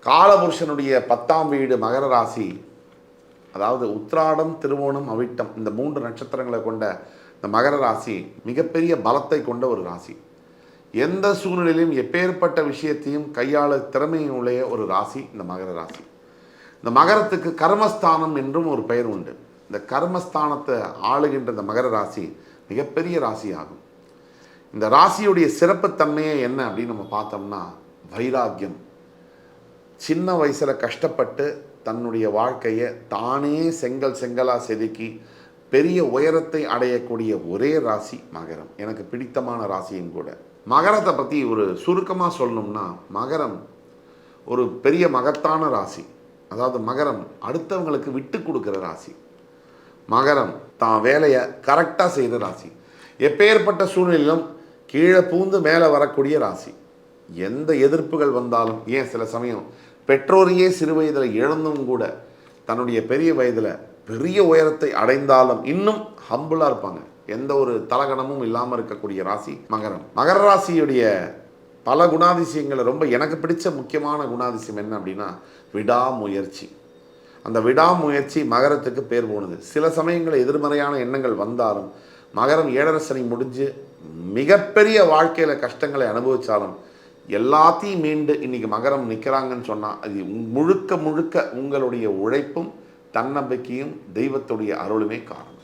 காலபுருஷனுடைய 10ஆம் வீடு மகர ராசி. அதாவது உத்திராடம், திருவோணம், அவிட்டம் இந்த 3 நட்சத்திரங்களை கொண்ட இந்த மகர ராசி மிகப்பெரிய பலத்தை கொண்ட ஒரு ராசி. எந்த சூழ்நிலையிலும் எப்பேற்பட்ட விஷயத்தையும் கையாள திறமையுடைய ஒரு ராசி இந்த மகர ராசி. இந்த மகரத்துக்கு கர்மஸ்தானம் என்றும் ஒரு பெயர் உண்டு. இந்த கர்மஸ்தானத்தை ஆளுகின்ற இந்த மகர ராசி மிகப்பெரிய ராசி ஆகும். இந்த ராசியுடைய சிறப்புத்தன்மையே என்ன அப்படின்னு நம்ம பார்த்தோம்னா வைராக்கியம். சின்ன வயசில் கஷ்டப்பட்டு தன்னுடைய வாழ்க்கையை தானே செங்கலாக செதுக்கி பெரிய உயரத்தை அடையக்கூடிய ஒரே ராசி மகரம். எனக்கு பிடித்தமான ராசியும் கூட. மகரத்தை பற்றி ஒரு சுருக்கமாக சொல்லணும்னா மகரம் ஒரு பெரிய மகத்தான ராசி. அதாவது மகரம் அடுத்தவங்களுக்கு விட்டு கொடுக்குற ராசி. மகரம் தான் வேலையை கரெக்டாக செய்கிற ராசி. எப்பேற்பட்ட சூழ்நிலையிலும் கீழே பூந்து மேலே வரக்கூடிய ராசி. எந்த எதிர்ப்புகள் வந்தாலும், ஏன் சில சமயம் பெற்றோரையே சிறு வயதில் இழந்தும் கூட தன்னுடைய பெரிய வயதில் பெரிய உயரத்தை அடைந்தாலும் இன்னும் ஹம்புளாக இருப்பாங்க. எந்த ஒரு தலகணமும் இல்லாமல் இருக்கக்கூடிய ராசி மகரம். மகர ராசியுடைய பல குணாதிசயங்களை ரொம்ப எனக்கு பிடிச்ச முக்கியமான குணாதிசயம் என்ன அப்படின்னா விடாமுயற்சி. அந்த விடாமுயற்சி மகரத்துக்கு பேர் போனது. சில சமயங்களில் எதிர்மறையான எண்ணங்கள் வந்தாலும் மகரம் 7.5 சனி முடிஞ்சு மிகப்பெரிய வாழ்க்கையில் கஷ்டங்களை அனுபவித்தாலும் எல்லாத்தையும் மீண்டு இன்றைக்கி மகரம் நிற்கிறாங்கன்னு சொன்னால் அது முழுக்க முழுக்க உங்களுடைய உழைப்பும் தன்னம்பிக்கையும் தெய்வத்துடைய அருளுமே காரணம்.